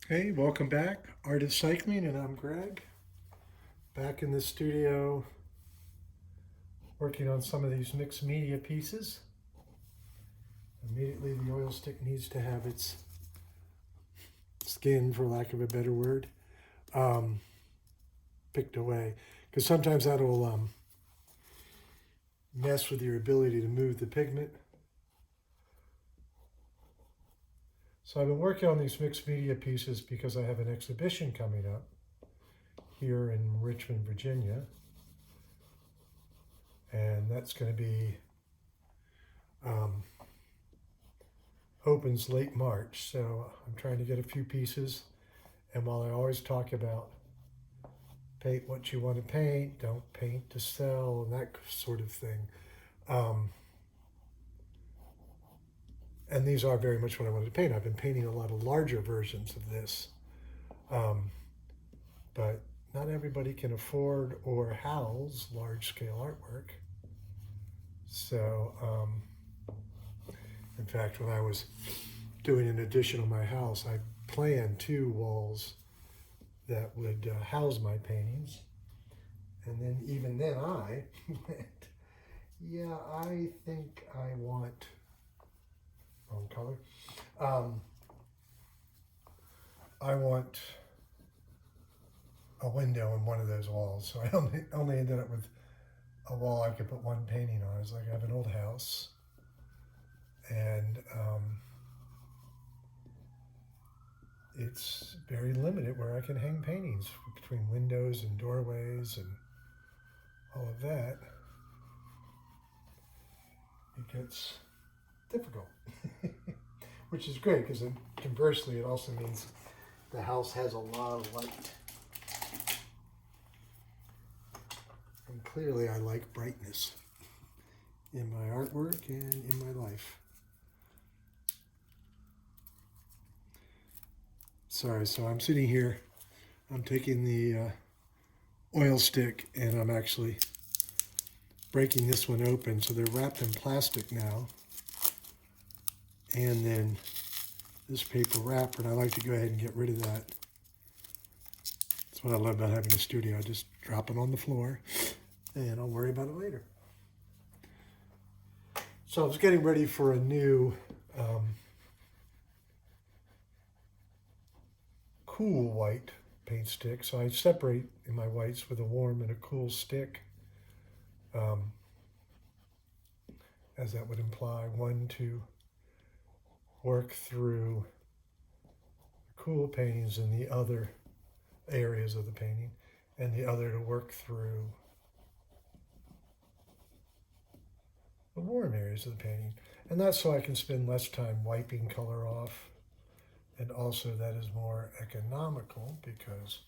Hey, welcome back. Art of Cycling, and I'm Greg. Back in the studio working on some of these mixed media pieces. Immediately, the oil stick needs to have its skin, for lack of a better word, um, picked away. Because sometimes that'll mess with your ability to move the pigment. So I've been working on these mixed media pieces because I have an exhibition coming up here in Richmond, Virginia. And that's going to be opens late March. So I'm trying to get a few pieces. And while I always talk about paint what you want to paint, don't paint to sell, and that sort of thing. And these are very much what I wanted to paint. I've been painting a lot of larger versions of this. But not everybody can afford or house large scale artwork. So, in fact, when I was doing an addition on my house, I planned 2 walls that would house my paintings. And then even then I went, yeah, I think I want, wrong color, I want a window in one of those walls. So I only ended up with a wall I could put one painting on. It's like I have an old house, and it's very limited where I can hang paintings between windows and doorways and all of that. It gets difficult, which is great because conversely it also means the house has a lot of light. And clearly I like brightness in my artwork and in my life. Sorry, so I'm sitting here, I'm taking the oil stick and I'm actually breaking this one open. So they're wrapped in plastic now. And then this paper wrapper, and I like to go ahead and get rid of that. That's what I love about having a studio. I just drop it on the floor and I'll worry about it later. So I was getting ready for a new cool white paint stick. So I separate in my whites with a warm and a cool stick, as that would imply. One to work through cool paintings in the other areas of the painting, and the other to work through the warm areas of the painting. And that's so I can spend less time wiping color off. And also that is more economical because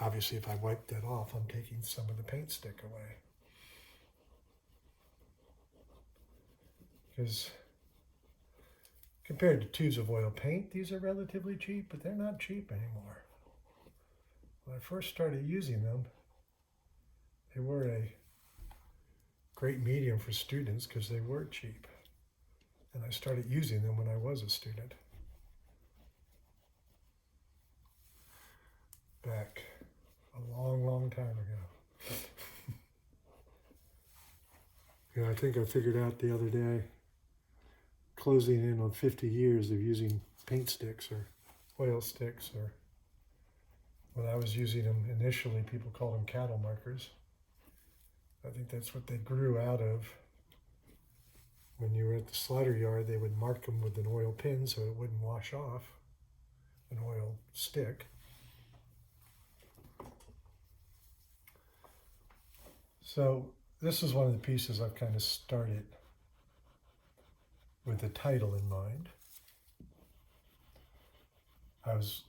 obviously if I wipe that off, I'm taking some of the paint stick away. Because compared to tubes of oil paint, these are relatively cheap, but they're not cheap anymore. When I first started using them, they were a great medium for students because they were cheap. And I started using them when I was a student. Back a long, long time ago. Yeah, I think I figured out the other day, closing in on 50 years of using paint sticks or oil sticks, or when I was using them initially, people called them cattle markers. I think that's what they grew out of. When you were at the slaughter yard, they would mark them with an oil pin so it wouldn't wash off, an oil stick. So this is one of the pieces I've kind of started with the title in mind. I was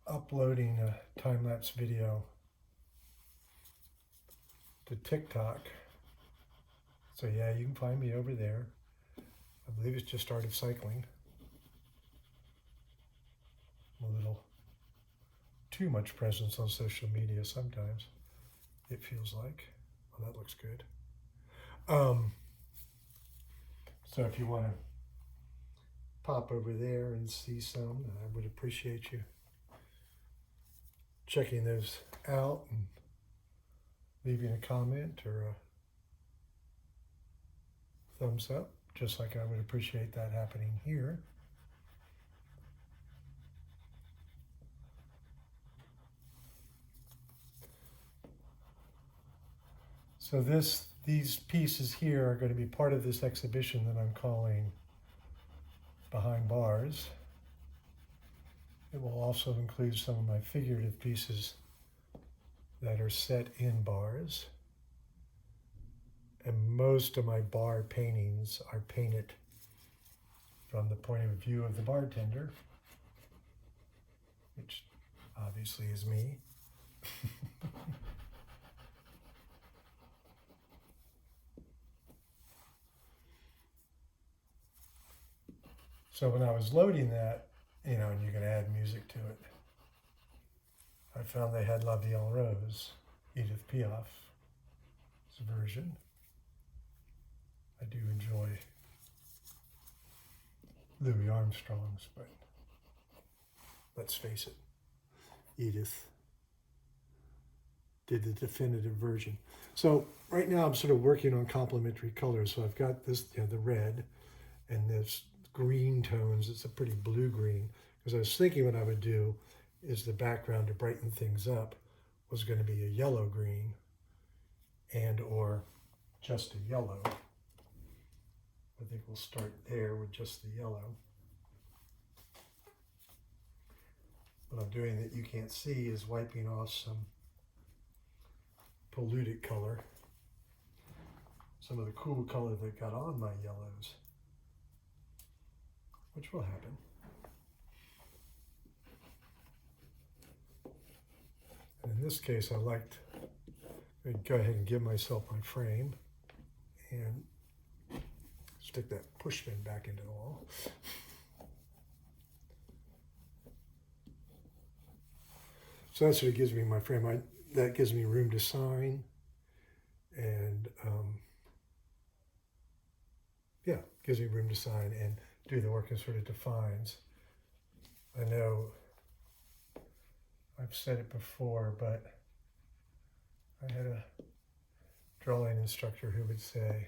uploading a time-lapse video to TikTok. So yeah, you can find me over there. I believe it's just Art of Cycling. A little too much presence on social media sometimes, it feels like. Well, that looks good. So if you want to pop over there and see some. I would appreciate you checking those out and leaving a comment or a thumbs up, just like I would appreciate that happening here. So these pieces here are going to be part of this exhibition that I'm calling Behind Bars. It will also include some of my figurative pieces that are set in bars. And most of my bar paintings are painted from the point of view of the bartender, which obviously is me. So when I was loading that, and you can add music to it, I found they had La Vie en Rose, Edith Piaf's version. I do enjoy Louis Armstrong's, but let's face it, Edith did the definitive version. So right now I'm sort of working on complementary colors. So I've got this, the red, and this green tones. It's a pretty blue-green, because I was thinking what I would do is the background to brighten things up was going to be a yellow-green and or just a yellow. I think we'll start there with just the yellow. What I'm doing that you can't see is wiping off some polluted color, some of the cool color that got on my yellows, which will happen. And in this case, I'd go ahead and give myself my frame and stick that push pin back into the wall. So that sort of gives me my frame. That gives me room to sign, and gives me room to sign and do the work and sort of defines. I know I've said it before, but I had a drawing instructor who would say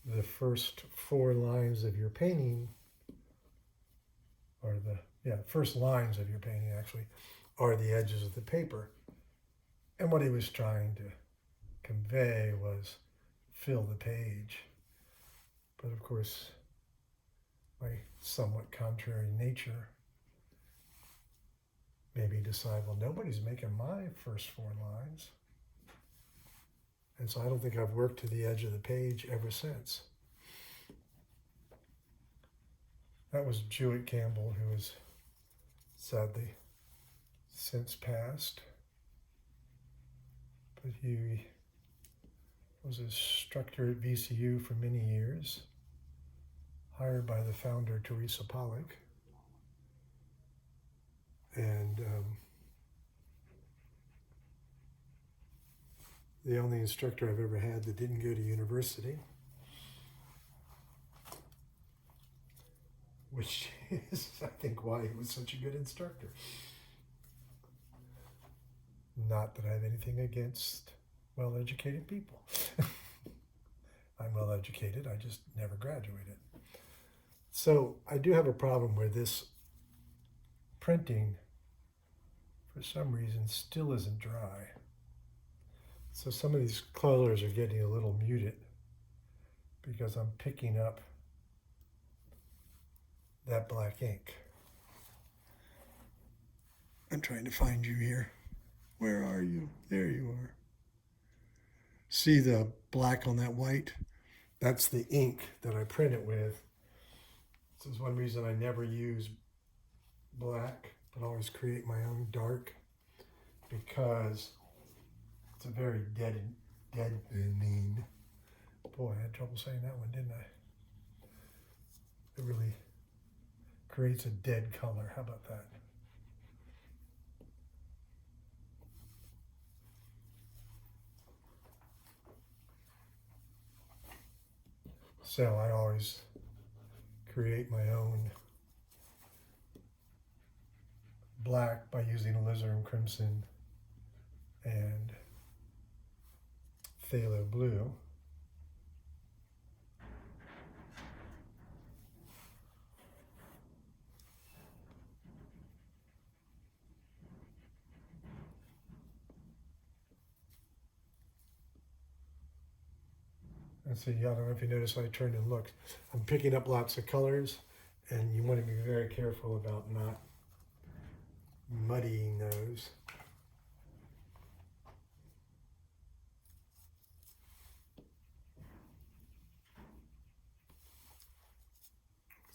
the first 4 lines of your painting, or first lines of your painting actually, are the edges of the paper. And what he was trying to convey was fill the page. But of course, my somewhat contrary nature made me decide, well, nobody's making my first 4 lines. And so I don't think I've worked to the edge of the page ever since. That was Jewett Campbell, who has sadly since passed. But he was an instructor at VCU for many years, hired by the founder, Teresa Pollock. And the only instructor I've ever had that didn't go to university, which is, I think, why he was such a good instructor. Not that I have anything against well-educated people. I'm well-educated, I just never graduated. So I do have a problem where this printing, for some reason, still isn't dry. So some of these colors are getting a little muted because I'm picking up that black ink. I'm trying to find you here. Where are you? There you are. See the black on that white? That's the ink that I print it with. This is one reason I never use black, but always create my own dark, because it's a very deadening. Boy, I had trouble saying that one, didn't I? It really creates a dead color. How about that? So I always create my own black by using alizarin crimson and phthalo blue. And so, I don't know if you notice, I turned and looked. I'm picking up lots of colors, and you want to be very careful about not muddying those.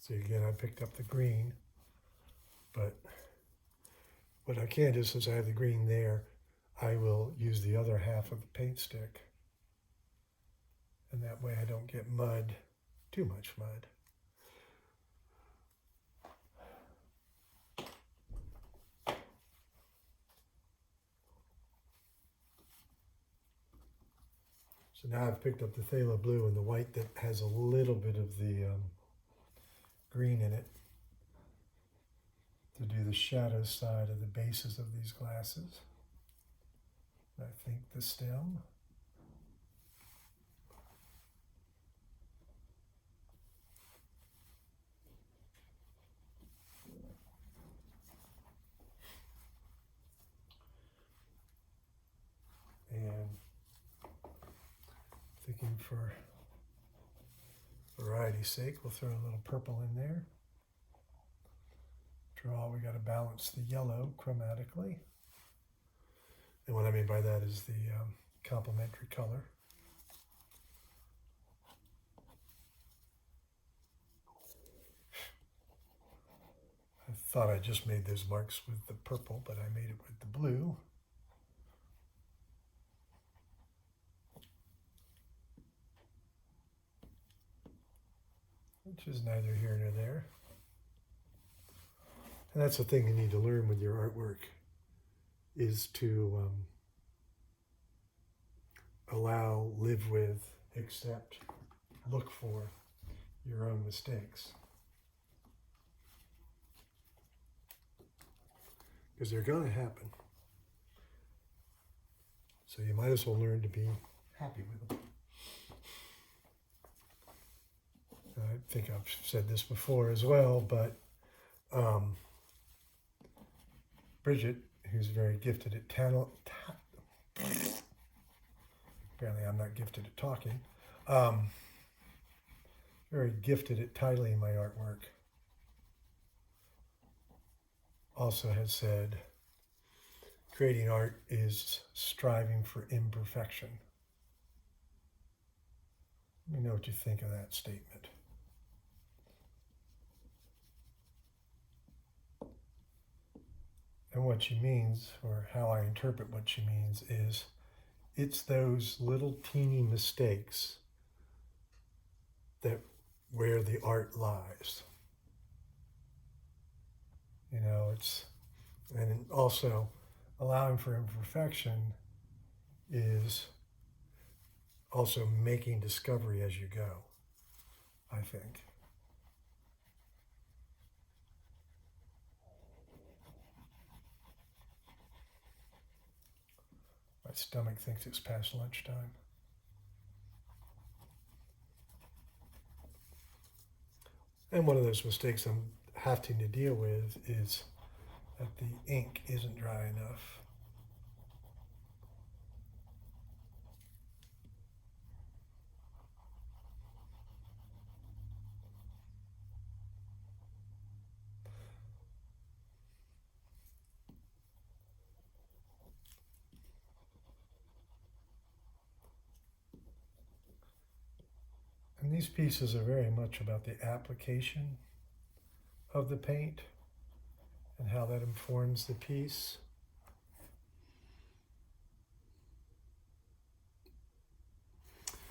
So again, I picked up the green, but what I can do, since I have the green there, I will use the other half of the paint stick. And that way I don't get mud, too much mud. So now I've picked up the phthalo blue and the white that has a little bit of the green in it to do the shadow side of the bases of these glasses. I think the stem. And thinking for variety's sake, we'll throw a little purple in there. After all, we got to balance the yellow chromatically. And what I mean by that is the complementary color. I thought I just made those marks with the purple, but I made it with the blue. Which is neither here nor there. And that's the thing you need to learn with your artwork, is to allow, live with, accept, look for your own mistakes. Because they're going to happen. So you might as well learn to be happy with them. I think I've said this before as well, but Bridget, who's very gifted at apparently I'm not gifted at talking, very gifted at titling my artwork, also has said, creating art is striving for imperfection. Let me know what you think of that statement. And what she means, or how I interpret what she means, is it's those little teeny mistakes that where the art lies. You know, and also allowing for imperfection is also making discovery as you go, I think. My stomach thinks it's past lunchtime. And one of those mistakes I'm having to deal with is that the ink isn't dry enough. And these pieces are very much about the application of the paint and how that informs the piece.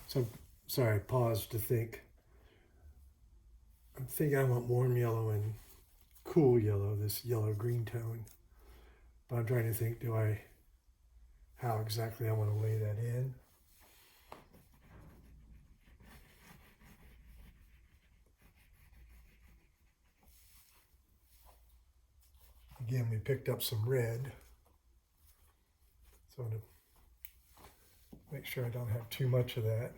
So, sorry, I paused to think. I'm thinking I want warm yellow and cool yellow, this yellow-green tone. But I'm trying to think, how exactly I want to lay that in. Again, we picked up some red. So I'm going to make sure I don't have too much of that.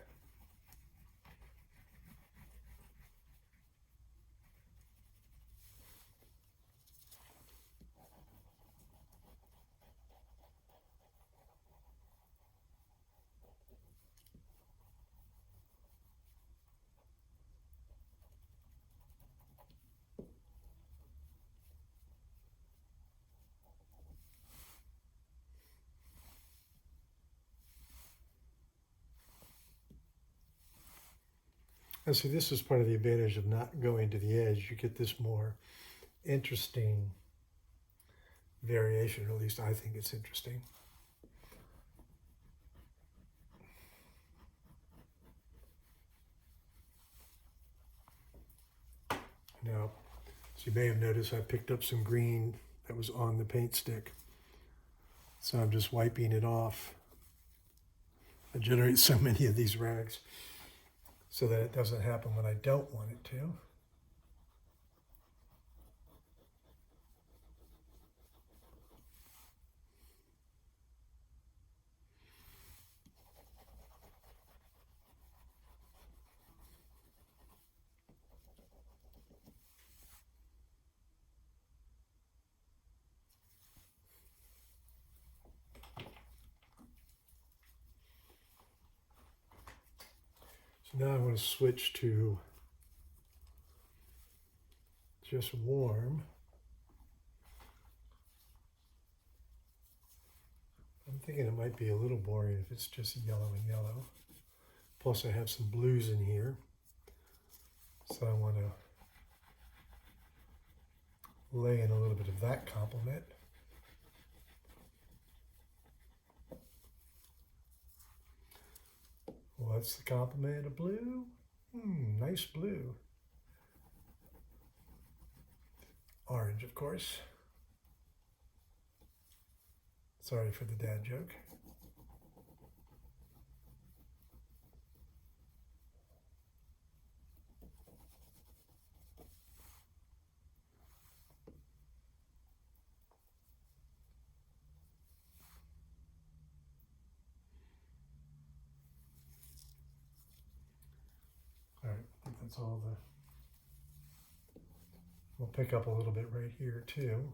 And see, this is part of the advantage of not going to the edge. You get this more interesting variation, or at least I think it's interesting. Now, so you may have noticed I picked up some green that was on the paint stick. So I'm just wiping it off. I generate so many of these rags so that it doesn't happen when I don't want it to. So now I want to switch to just warm. I'm thinking it might be a little boring if it's just yellow and yellow. Plus I have some blues in here. So I want to lay in a little bit of that complement. What's the complement of blue? Nice blue. Orange, of course. Sorry for the dad joke. All right, I think that's all the... We'll pick up a little bit right here too,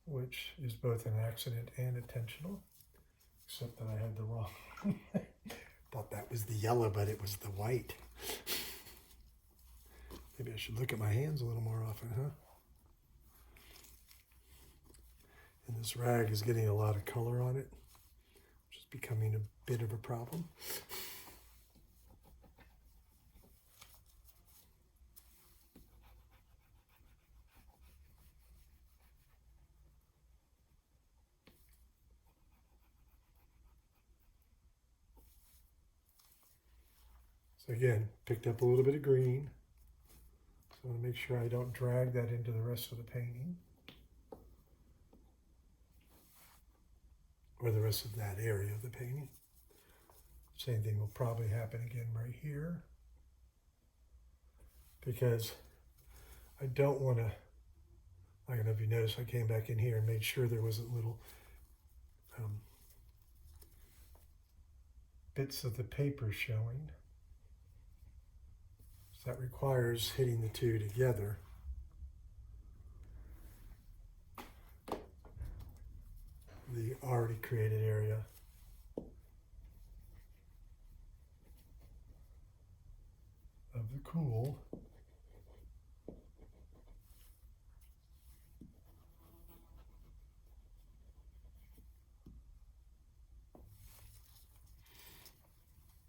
which is both an accident and intentional, except that I had the wrong. Thought that was the yellow, but it was the white. Maybe I should look at my hands a little more often, huh? And this rag is getting a lot of color on it, which is becoming a bit of a problem. So again, picked up a little bit of green. So I want to make sure I don't drag that into the rest of the painting. Or the rest of that area of the painting. Same thing will probably happen again right here. Because I don't want to, I don't know if you noticed, I came back in here and made sure there wasn't little bits of the paper showing. So that requires hitting the two together. The already created area. Of the cool.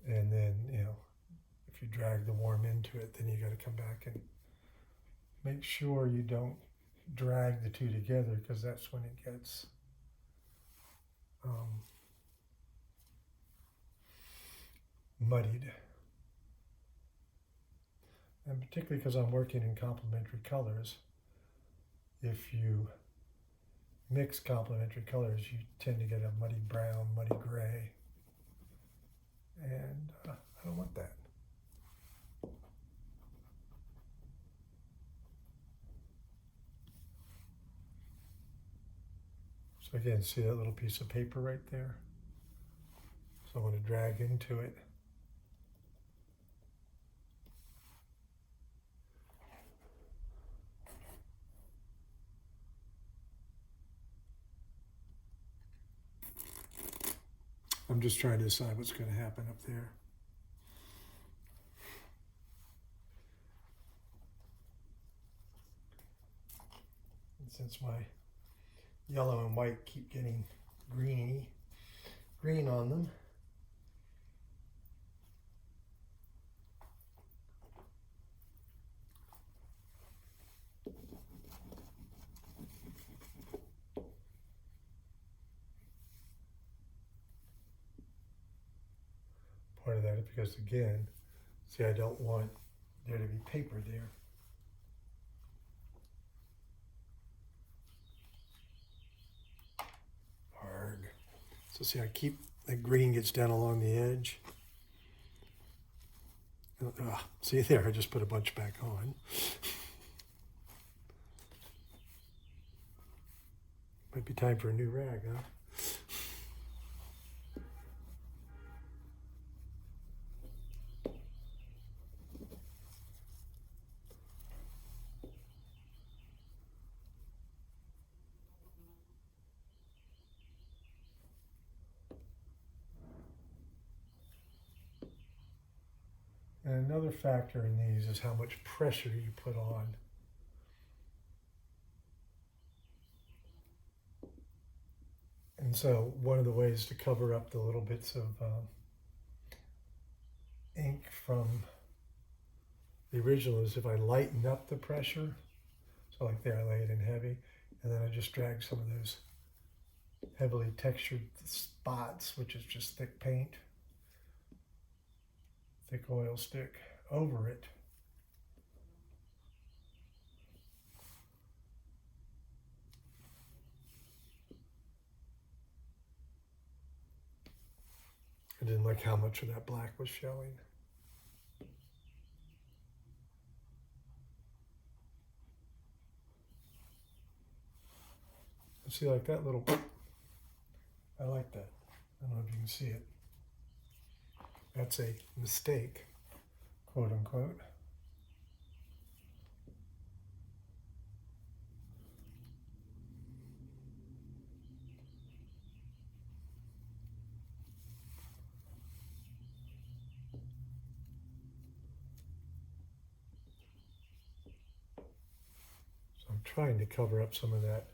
And then, you know, if you drag the warm into it, then you got to come back and make sure you don't drag the two together, because that's when it gets muddied. And particularly because I'm working in complementary colors, if you mix complementary colors, you tend to get a muddy brown, muddy gray. And I don't want that. So again, see that little piece of paper right there? So I want to drag into it. I'm just trying to decide what's going to happen up there. And since my yellow and white keep getting green on them, part of that is because, again, see, I don't want there to be paper there. Hard. So see, I keep, that green gets down along the edge. See there, I just put a bunch back on. Might be time for a new rag, huh? And another factor in these is how much pressure you put on. And so one of the ways to cover up the little bits of ink from the original is if I lighten up the pressure. So like there, I lay it in heavy, and then I just drag some of those heavily textured spots, which is just thick paint, thick oil stick, over it. I didn't like how much of that black was showing. See, like that little, I like that. I don't know if you can see it. That's a mistake, quote unquote. So I'm trying to cover up some of that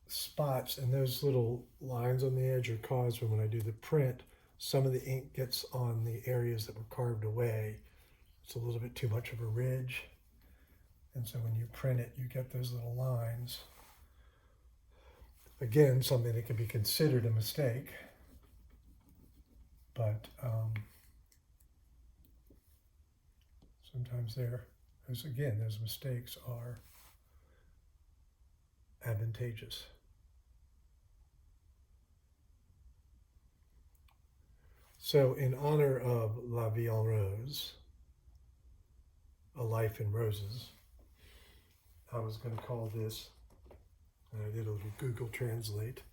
spots, and those little lines on the edge are caused when I do the print, some of the ink gets on the areas that were carved away. It's a little bit too much of a ridge, and so when you print it, you get those little lines. Again, something that can be considered a mistake, but sometimes those mistakes are advantageous. So in honor of La Vie en Rose, A Life in Roses, I was going to call this, and I did a little Google Translate,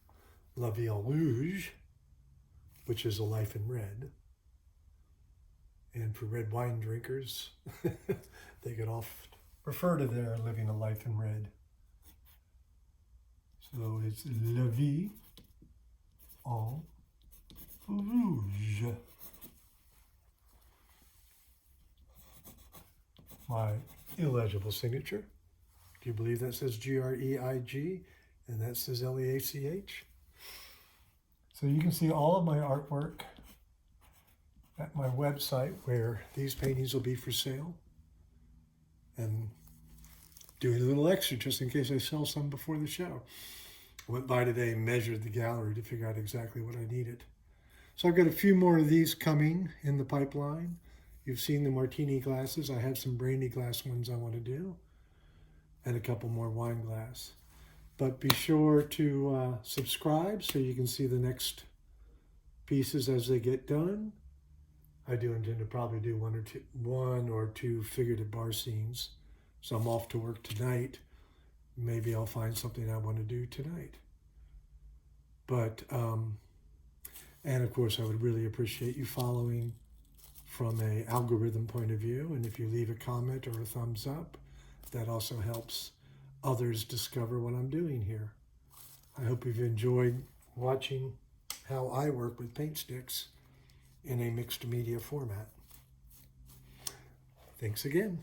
La Vie en Rouge, which is A Life in Red. And for red wine drinkers, they could oft refer to their living a life in red. So it's La Vie en Rouge. My illegible signature. Do you believe that says Greig and that says Leach? So you can see all of my artwork at my website, where these paintings will be for sale. And doing a little extra just in case I sell some before the show. I went by today and measured the gallery to figure out exactly what I needed. So I've got a few more of these coming in the pipeline. You've seen the martini glasses. I have some brandy glass ones I want to do, and a couple more wine glass. But be sure to subscribe so you can see the next pieces as they get done. I do intend to probably do one or two figurative bar scenes. So I'm off to work tonight maybe I'll find something I want to do tonight. But, and of course, I would really appreciate you following from an algorithm point of view. And if you leave a comment or a thumbs up, that also helps others discover what I'm doing here. I hope you've enjoyed watching how I work with paint sticks in a mixed media format. Thanks again.